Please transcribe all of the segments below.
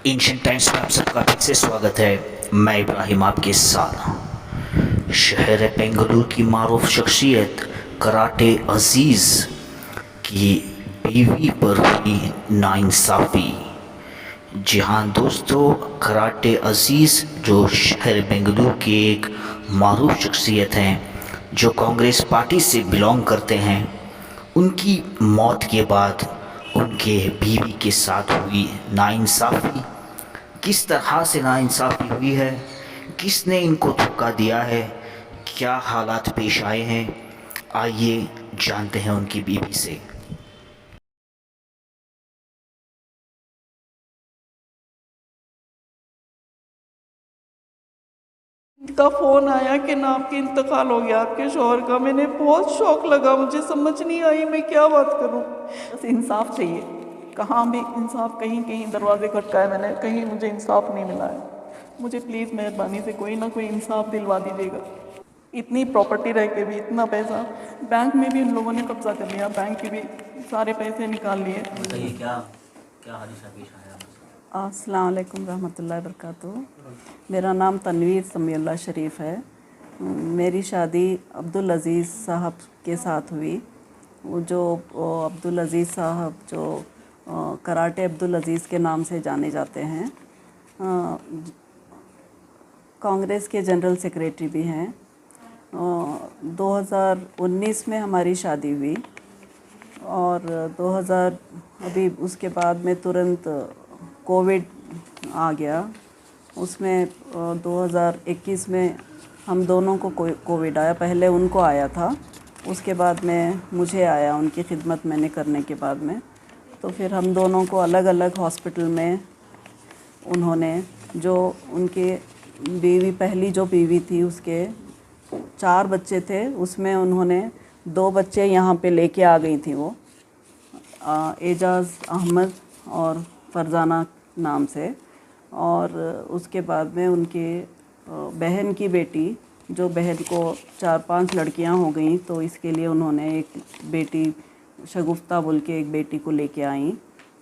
Ancient times में आप सबका फिर से स्वागत है। मैं इब्राहिम आपके साथ। शहर बेंगलुरु की मारूफ शख्सियत कराटे अजीज़ की बीवी पर हुई नाइंसाफ़ी। जी हाँ दोस्तों, कराटे अजीज़ जो शहर बेंगलुरु के एक मारूफ शख्सियत हैं, जो कांग्रेस पार्टी से बिलोंग करते हैं, उनकी मौत के बाद उनके बीवी के साथ हुई नाइंसाफ़ी। किस तरह से नाइंसाफ़ी हुई है, किसने इनको धोखा दिया है, क्या हालात पेश आए हैं, आइए जानते हैं उनकी बीवी से। का फ़ोन आया कि ना आपकी इंतकाल हो गया आपके शौहर का। मैंने बहुत शौक लगा, मुझे समझ नहीं आई मैं क्या बात करूं। बस इंसाफ चाहिए, कहाँ भी इंसाफ, कहीं कहीं दरवाजे खटकाए मैंने, कहीं मुझे इंसाफ नहीं मिला है। मुझे प्लीज़ मेहरबानी से कोई ना कोई इंसाफ दिलवा दीजिएगा। इतनी प्रॉपर्टी रह के भी, इतना पैसा बैंक में भी उन लोगों ने कब्जा कर लिया, बैंक के भी सारे पैसे निकाल लिए। बताइए क्या क्या हादसा पेश आया। अस्सलाम वालेकुम रहमतुल्लाहि वबरकातुहू। मेरा नाम तनवीर समीउल्लाह शरीफ है। मेरी शादी अब्दुल अज़ीज़ साहब के साथ हुई। वो जो अब्दुल अज़ीज़ साहब जो कराटे अब्दुल अज़ीज़ के नाम से जाने जाते हैं, कांग्रेस के जनरल सेक्रेटरी भी हैं। 2019 में हमारी शादी हुई और 2000 अभी उसके बाद में तुरंत कोविड आ गया। उसमें 2021 में हम दोनों को कोविड आया। पहले उनको आया था, उसके बाद में मुझे आया उनकी खिदमत मैंने करने के बाद में। तो फिर हम दोनों को अलग अलग हॉस्पिटल में उन्होंने, जो उनके बीवी, पहली जो बीवी थी उसके 4 बच्चे थे, उसमें उन्होंने 2 बच्चे यहाँ पे लेके आ गई थी वो, एजाज़ अहमद और फरजाना नाम से। और उसके बाद में उनके बहन की बेटी, जो बहन को 4-5 लड़कियां हो गई, तो इसके लिए उन्होंने एक बेटी शगुफ्ता बोल के एक बेटी को लेके आई।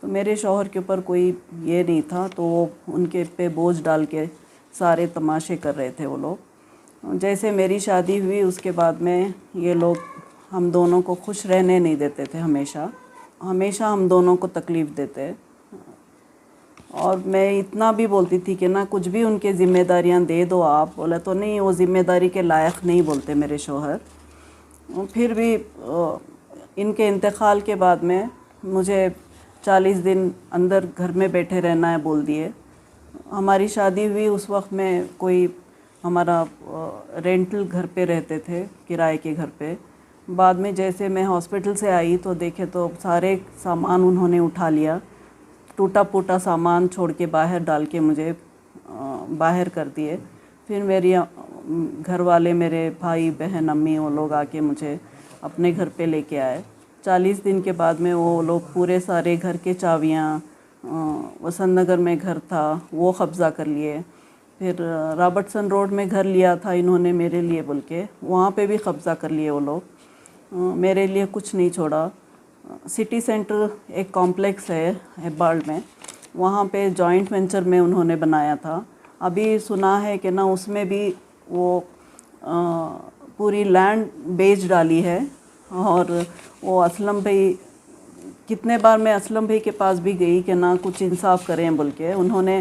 तो मेरे शौहर के ऊपर कोई ये नहीं था, तो वो उनके पे बोझ डाल के सारे तमाशे कर रहे थे वो लोग। जैसे मेरी शादी हुई उसके बाद में ये लोग हम दोनों को खुश रहने नहीं देते थे, हमेशा हम दोनों को तकलीफ़ देते। और मैं इतना भी बोलती थी कि ना कुछ भी उनके ज़िम्मेदारियां दे दो आप, बोला तो नहीं, वो ज़िम्मेदारी के लायक नहीं बोलते मेरे शौहर। फिर भी इनके इंतकाल के बाद में मुझे 40 दिन अंदर घर में बैठे रहना है बोल दिए। हमारी शादी हुई उस वक्त में कोई हमारा रेंटल घर पे रहते थे, किराए के घर पे। बाद में जैसे मैं हॉस्पिटल से आई तो देखे तो सारे सामान उन्होंने उठा लिया, टूटा फूटा सामान छोड़ के बाहर डाल के मुझे बाहर कर दिए। फिर मेरी घर वाले, मेरे भाई बहन, अम्मी, वो लोग आके मुझे अपने घर पे लेके आए। 40 दिन के बाद में वो लोग पूरे सारे घर के चाबियाँ, वसंत नगर में घर था वो कब्ज़ा कर लिए। फिर रॉबर्टसन रोड में घर लिया था इन्होंने मेरे लिए बोल के, वहाँ पे भी कब्ज़ा कर लिए वो लोग। मेरे लिए कुछ नहीं छोड़ा। सिटी सेंटर एक कॉम्प्लेक्स है हेब्बार्ड में, वहाँ पे जॉइंट वेंचर में उन्होंने बनाया था। अभी सुना है कि ना उसमें भी वो पूरी लैंड बेच डाली है। और वो असलम भाई, कितने बार मैं असलम भाई के पास भी गई कि ना कुछ इंसाफ करें बोल के। उन्होंने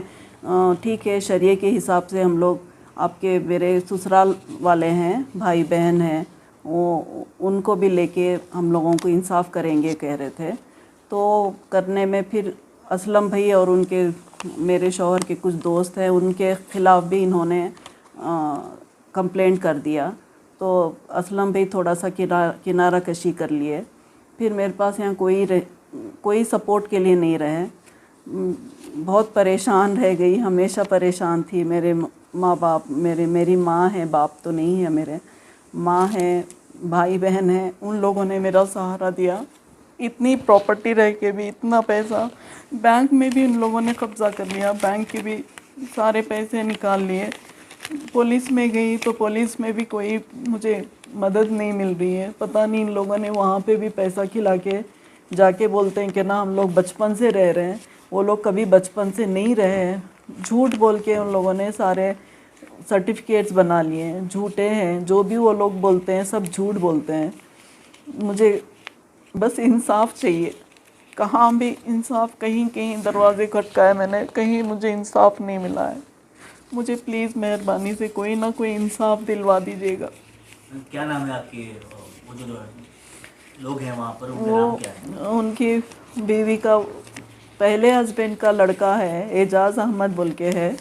ठीक है, शरिये के हिसाब से हम लोग, आपके मेरे ससुराल वाले हैं, भाई बहन हैं, वो उनको भी लेके हम लोगों को इंसाफ करेंगे कह रहे थे। तो करने में फिर असलम भाई और उनके, मेरे शौहर के कुछ दोस्त हैं, उनके ख़िलाफ़ भी इन्होंने कंप्लेंट कर दिया। तो असलम भाई थोड़ा सा किनारा कशी कर लिए। फिर मेरे पास यहाँ कोई सपोर्ट के लिए नहीं रहे। बहुत परेशान रह गई, हमेशा परेशान थी। मेरे माँ बाप, मेरी माँ है, बाप तो नहीं है, मेरे माँ है, भाई बहन है, उन लोगों ने मेरा सहारा दिया। इतनी प्रॉपर्टी रह के भी, इतना पैसा बैंक में भी उन लोगों ने कब्ज़ा कर लिया, बैंक के भी सारे पैसे निकाल लिए। पुलिस में गई तो पुलिस में भी कोई मुझे मदद नहीं मिल रही है। पता नहीं इन लोगों ने वहाँ पे भी पैसा खिला के जाके बोलते हैं कि ना हम लोग बचपन से रह रहे हैं, वो लोग कभी बचपन से नहीं रहे हैं। झूठ बोल के उन लोगों ने सारे सर्टिफिकेट्स बना लिए हैं, झूठे हैं। जो भी वो लोग बोलते हैं सब झूठ बोलते हैं। मुझे बस इंसाफ चाहिए। कहाँ भी इंसाफ, कहीं कहीं दरवाजे खटकाए मैंने, कहीं मुझे इंसाफ नहीं मिला है। मुझे प्लीज़ मेहरबानी से कोई ना कोई इंसाफ दिलवा दीजिएगा। क्या नाम है आपके वो जो लोग हैं वहाँ पर, उनका नाम क्या है? उनकी बीवी का, पहले हस्बैंड का लड़का है, एजाज़ अहमद बोल के है,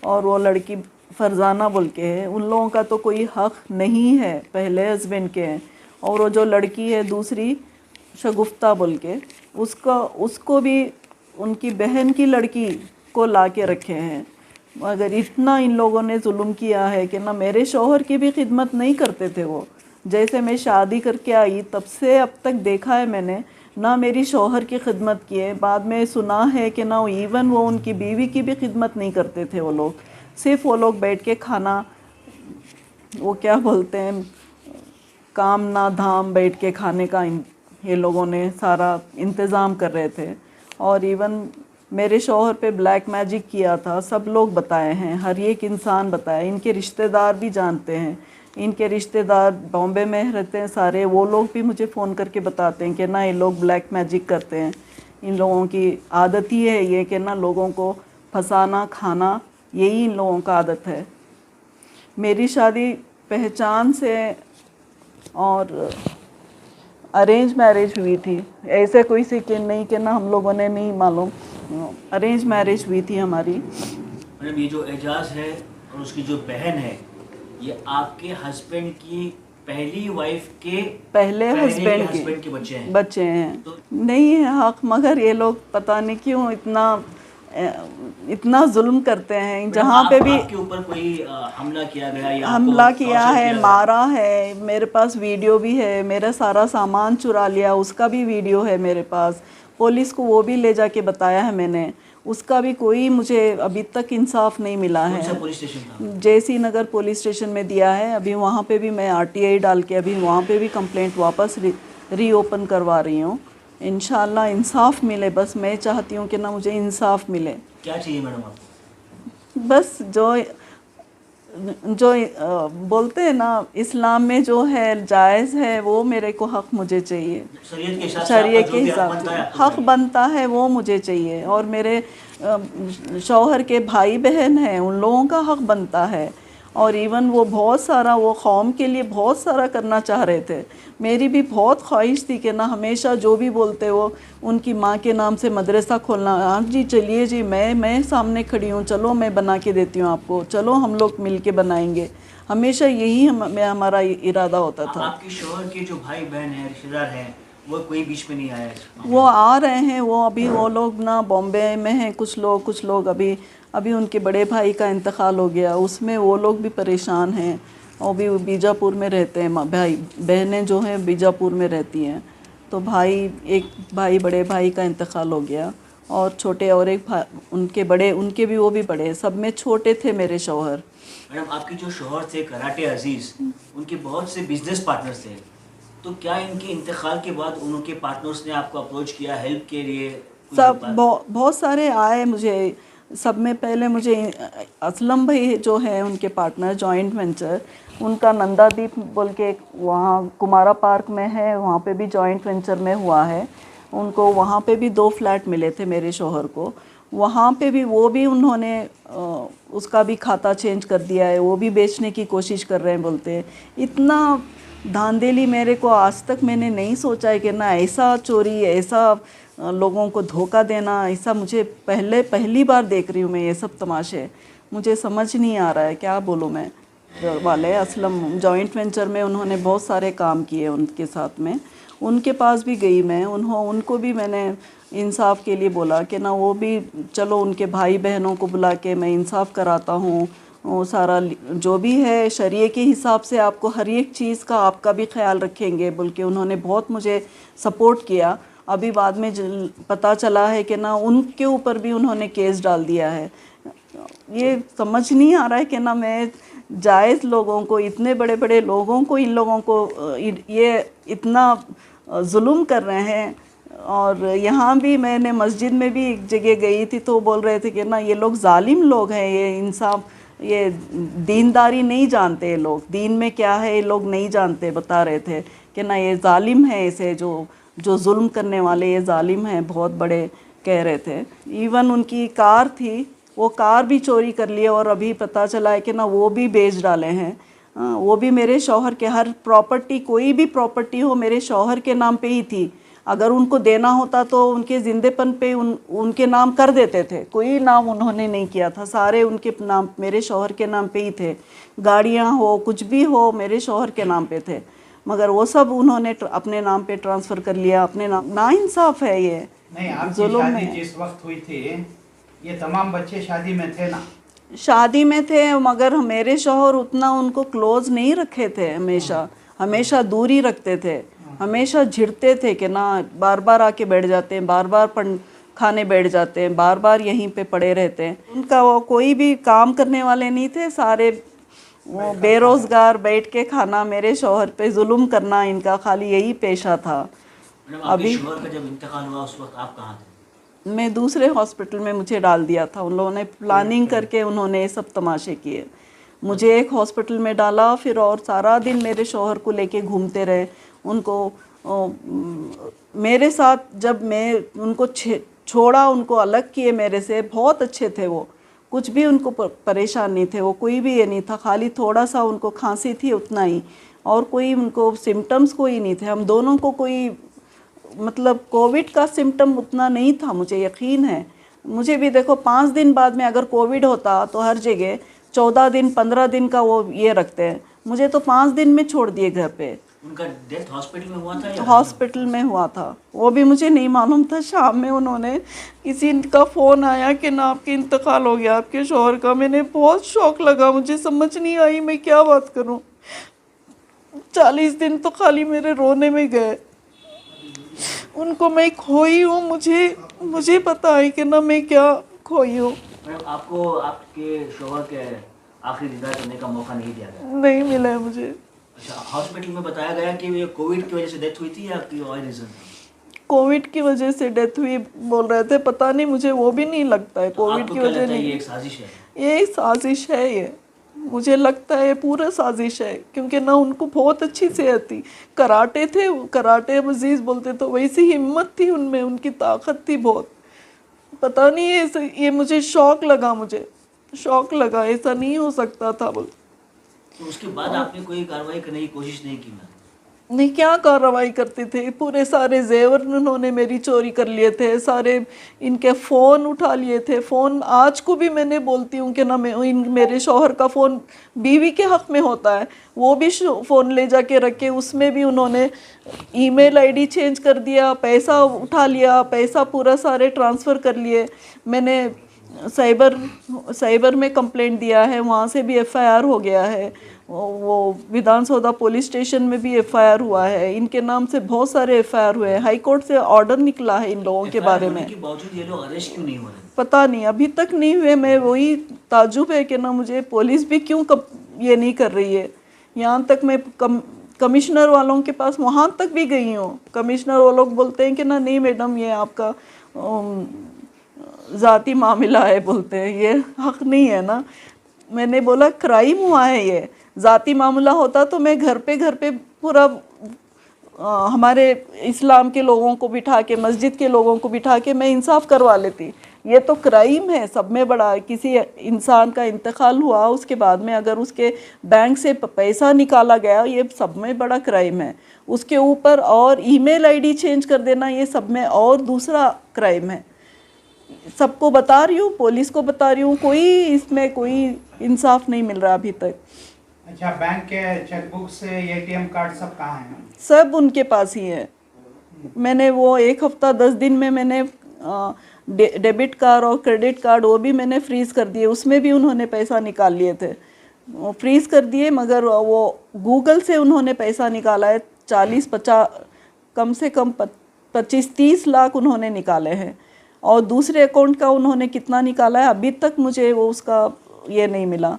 और वो लड़की फरजाना बोल के है। उन लोगों का तो कोई हक़ नहीं है, पहले हस्बैंड के हैं। और वो जो लड़की है दूसरी, शगुफ्ता बोल के, उसको भी उनकी बहन की लड़की को ला के रखे हैं। मगर इतना इन लोगों ने जुल्म किया है कि ना मेरे शौहर की भी खिदमत नहीं करते थे वो। जैसे मैं शादी करके आई तब से अब तक देखा है मैंने, ना मेरी शौहर की खिदमत की है। बाद में सुना है कि ना इवन वो उनकी बीवी की भी खिदमत नहीं करते थे वो लोग। सिर्फ वो लोग बैठ के खाना, वो क्या बोलते हैं, काम ना धाम, बैठ के खाने का ये लोगों ने सारा इंतज़ाम कर रहे थे। और इवन मेरे शौहर पे ब्लैक मैजिक किया था, सब लोग बताए हैं, हर एक इंसान बताया। इनके रिश्तेदार भी जानते हैं, इनके रिश्तेदार बॉम्बे में रहते हैं सारे, वो लोग भी मुझे फ़ोन करके बताते हैं कि ना ये लोग ब्लैक मैजिक करते हैं। इन लोगों की आदत ही है ये कि ना लोगों को फंसाना, खाना, यही इन लोगों का आदत है। मेरी शादी पहचान से और अरेंज मैरिज हुई थी, ऐसे कोई सीक्रेट नहीं कि ना हम लोगों ने नहीं मालूम, अरेंज मैरिज हुई थी हमारी। मैडम, ये जो एजाज है और उसकी जो बहन है, ये आपके हस्बैंड की पहली वाइफ के पहले हस्बैंड के बच्चे हैं तो नहीं है हक, मगर ये लोग पता नहीं क्यों इतना जुल्म करते हैं। जहाँ पे भी आपके ऊपर कोई हमला किया गया या हमला आपको किया टॉर्चर है, मारा है, मेरे पास वीडियो भी है, मेरा सारा सामान चुरा लिया, उसका भी वीडियो है मेरे पास। पुलिस को वो भी ले जाके बताया है मैंने, उसका भी कोई मुझे अभी तक इंसाफ नहीं मिला है। कौन सा पुलिस स्टेशन था? जयसी नगर पुलिस स्टेशन में दिया है। अभी वहाँ पे भी मैं आरटीआई डाल के अभी वहाँ पे भी कंप्लेंट वापस रीओपन करवा रही हूँ। इंशाल्लाह इंसाफ मिले, बस मैं चाहती हूँ कि ना मुझे इंसाफ मिले। क्या चाहिए मैडम आपको? बस जो बोलते हैं ना, इस्लाम में जो है जायज़ है वो मेरे को हक़ मुझे चाहिए। शरीयत के हिसाब से हक़ बनता है वो मुझे चाहिए। और मेरे शौहर के भाई बहन हैं, उन लोगों का हक़ बनता है। और इवन वो बहुत सारा, वो कौम के लिए बहुत सारा करना चाह रहे थे। मेरी भी बहुत ख्वाहिश थी कि ना हमेशा जो भी बोलते वो उनकी माँ के नाम से मदरसा खोलना। हाँ जी चलिए जी, मैं सामने खड़ी हूँ, चलो मैं बना के देती हूँ आपको, चलो हम लोग मिल के बनाएंगे। हमेशा यही हमारा इरादा होता था। आपके शौहर के जो भाई बहन हैं, रिश्तेदार हैं, वो कोई बीच में नहीं आया? वो आ रहे हैं, वो लोग ना बॉम्बे में हैं, कुछ लोग अभी उनके बड़े भाई का इंतकाल हो गया, उसमें वो लोग भी परेशान हैं। और भी बीजापुर में रहते हैं, भाई बहनें जो हैं बीजापुर में रहती हैं। तो एक भाई बड़े भाई का इंतकाल हो गया, और छोटे और एक भाई, उनके भी वो भी बड़े, सब में छोटे थे मेरे शौहर। मैडम, आपके जो शौहर थे कराटे अजीज़, उनके बहुत से बिजनेस पार्टनर्स थे, तो क्या इनके इंतकाल के बाद उनके पार्टनर्स ने आपको अप्रोच किया हेल्प के लिए? सब बहुत सारे आए मुझे। सब में पहले मुझे असलम भाई जो है उनके पार्टनर, जॉइंट वेंचर, उनका नंदादीप बोल के वहाँ कुमारा पार्क में है, वहाँ पे भी जॉइंट वेंचर में हुआ है। उनको वहाँ पे भी 2 फ्लैट मिले थे मेरे शौहर को। वहाँ पे भी उन्होंने उसका भी खाता चेंज कर दिया है, वो भी बेचने की कोशिश कर रहे हैं बोलते हैं। इतना धांधली मेरे को आज तक मैंने नहीं सोचा है कि ना ऐसा चोरी, ऐसा लोगों को धोखा देना, ऐसा मुझे पहली बार देख रही हूँ मैं ये सब तमाशे। मुझे समझ नहीं आ रहा है क्या बोलूँ मैं। वाले असलम जॉइंट वेंचर में उन्होंने बहुत सारे काम किए उनके साथ में, उनके पास भी गई मैं, उनको भी मैंने इंसाफ के लिए बोला कि ना वो भी चलो उनके भाई बहनों को बुला के मैं इंसाफ कराता हूँ, वो सारा जो भी है शरीय के हिसाब से आपको हर एक चीज़ का आपका भी ख्याल रखेंगे बोल के उन्होंने बहुत मुझे सपोर्ट किया। अभी बाद में पता चला है कि ना उनके ऊपर भी उन्होंने केस डाल दिया है। ये समझ नहीं आ रहा है कि ना मैं जायज़ लोगों को, इतने बड़े बड़े लोगों को, इन लोगों को ये इतना जुल्म कर रहे हैं। और यहाँ भी मैंने मस्जिद में भी एक जगह गई थी तो बोल रहे थे कि ना ये लोग जालिम लोग हैं, ये इंसाफ, ये दीनदारी नहीं जानते, ये लोग दीन में क्या है ये लोग नहीं जानते, बता रहे थे कि ना ये जालिम है, ऐसे जो जुल्म करने वाले ये जालिम हैं, बहुत बड़े कह रहे थे। इवन उनकी कार थी, वो कार भी चोरी कर लिए और अभी पता चला है कि ना वो भी बेच डाले हैं। वो भी मेरे शौहर के, हर प्रॉपर्टी, कोई भी प्रॉपर्टी हो मेरे शौहर के नाम पे ही थी। अगर उनको देना होता तो उनके जिंदेपन पे उनके नाम कर देते थे, कोई नाम उन्होंने नहीं किया था, सारे उनके नाम, मेरे शौहर के नाम पे ही थे। गाड़ियाँ हो, कुछ भी हो, मेरे शौहर के नाम पे थे, मगर वो सब उन्होंने अपने नाम पे ट्रांसफ़र कर लिया, अपने नाम। नाइंसाफ़ है ये। नहीं, आपकी शादी जिस वक्त हुई थी ये तमाम बच्चे शादी में थे ना? शादी में थे, मगर मेरे शौहर उतना उनको क्लोज नहीं रखे थे, हमेशा दूरी रखते थे, हमेशा झिड़ते थे कि ना बार बार आके बैठ जाते हैं, बार बार खाने बैठ जाते हैं, बार बार यहीं पे पड़े रहते हैं। उनका वो कोई भी काम करने वाले नहीं थे, सारे वो बेरोज़गार बैठ के खाना, मेरे शौहर पे जुल्म करना, इनका खाली यही पेशा था। अभी शौहर का जब इंतकाल हुआ उस वक्त आप कहाँ थे? मैं दूसरे हॉस्पिटल में मुझे डाल दिया था, उन लोगों ने प्लानिंग करके उन्होंने ये सब तमाशे किए। मुझे एक हॉस्पिटल में डाला, फिर और सारा दिन मेरे शौहर को लेके घूमते रहे। उनको मेरे साथ जब मैं उनको छोड़ा, उनको अलग किए मेरे से, बहुत अच्छे थे वो, कुछ भी उनको परेशान नहीं थे, वो कोई भी ये नहीं था, खाली थोड़ा सा उनको खांसी थी उतना ही, और कोई उनको सिम्टम्स कोई नहीं थे। हम दोनों को कोई मतलब कोविड का सिम्टम उतना नहीं था, मुझे यकीन है। मुझे भी देखो 5 दिन बाद में अगर कोविड होता तो हर जगह 14 दिन 15 दिन का वो ये रखते हैं, मुझे तो 5 दिन में छोड़ दिए घर पे। उनका डेथ हॉस्पिटल में हुआ था या? हॉस्पिटल में हुआ था, वो भी मुझे नहीं मालूम था। शाम में उन्होंने, किसी का फ़ोन आया कि ना आपके इंतकाल हो गया, आपके शौहर का। मैंने बहुत शौक लगा, मुझे समझ नहीं आई मैं क्या बात करूं। 40 दिन तो खाली मेरे रोने में गए। उनको मैं खोई हूँ, मुझे पता है कि ना मैं क्या खोई हूँ। आपको आपके शौहर के आखिरी दीदार करने का मौका नहीं दिया गया? नहीं मिला है मुझे। अच्छा, हॉस्पिटल में बताया गया कि ये कोविड की वजह से डेथ हुई थी या कोई और रीज़न था? कोविड की वजह से डेथ हुई बोल रहे थे, पता नहीं, मुझे वो भी नहीं लगता है कोविड की वजह नहीं। ये एक साजिश है? ये साजिश है, ये मुझे लगता है पूरा साजिश है, क्योंकि ना उनको बहुत अच्छी सेहत थी, कराटे थे, कराटे अजीज बोलते, तो वैसी हिम्मत थी उनमें, उनकी ताकत थी बहुत। पता नहीं, ये मुझे शौक लगा, ऐसा नहीं हो सकता था। बोल तो उसके बाद आपने कोई कार्रवाई करने की कोशिश नहीं की? नहीं, क्या कार्रवाई करते थे, पूरे सारे जेवर उन्होंने मेरी चोरी कर लिए थे, सारे इनके फ़ोन उठा लिए थे। फ़ोन आज को भी मैंने बोलती हूँ कि ना मेरे शौहर का फ़ोन बीवी के हक़ में होता है, वो भी फ़ोन ले जाके रखे, उसमें भी उन्होंने ईमेल आईडी चेंज कर दिया, पैसा उठा लिया, पैसा पूरा सारे ट्रांसफ़र कर लिए। मैंने साइबर में कंप्लेंट दिया है, वहाँ से भी एफआईआर हो गया है, वो विधानसौदा पुलिस स्टेशन में भी एफआईआर हुआ है, इनके नाम से बहुत सारे एफआईआर हुए हैं। हाई कोर्ट से ऑर्डर निकला है इन लोगों के बारे में। के बावजूद ये लोग अरेस्ट क्यों नहीं हो रहे? पता नहीं, अभी तक नहीं हुए। मैं वही ताजुब है कि ना मुझे पुलिस भी क्यों ये नहीं कर रही है। यहाँ तक मैं कमिश्नर वालों के पास वहाँ तक भी गई हूँ, कमिश्नर वो लोग बोलते हैं कि ना नहीं मैडम, ये आपका ज़ाती मामला है, बोलते हैं, ये हक़ नहीं है ना। मैंने बोला क्राइम हुआ है, ये ज़ाती मामला होता तो मैं घर पे पूरा हमारे इस्लाम के लोगों को बिठा के, मस्जिद के लोगों को बिठा के मैं इंसाफ करवा लेती। ये तो क्राइम है, सब में बड़ा। किसी इंसान का इंतकाल हुआ, उसके बाद में अगर उसके बैंक से पैसा निकाला गया, ये सब में बड़ा क्राइम है। उसके ऊपर और ईमेल आईडी चेंज कर देना, ये सब में और दूसरा क्राइम है। सबको बता रही हूँ, पुलिस को बता रही हूँ, इसमें कोई इंसाफ नहीं मिल रहा अभी तक। अच्छा, बैंक के चेकबुक से एटीएम कार्ड सब कहाँ हैं? सब उनके पास ही है। मैंने वो 1 हफ्ता 10 दिन में मैंने डेबिट कार्ड और क्रेडिट कार्ड वो भी मैंने फ्रीज़ कर दिए, उसमें भी उन्होंने पैसा निकाल लिए थे, वो फ्रीज़ कर दिए। मगर वो गूगल से उन्होंने पैसा निकाला है, 40-50 कम से कम 25-30 लाख उन्होंने निकाले हैं। और दूसरे अकाउंट का उन्होंने कितना निकाला है अभी तक मुझे वो उसका ये नहीं मिला।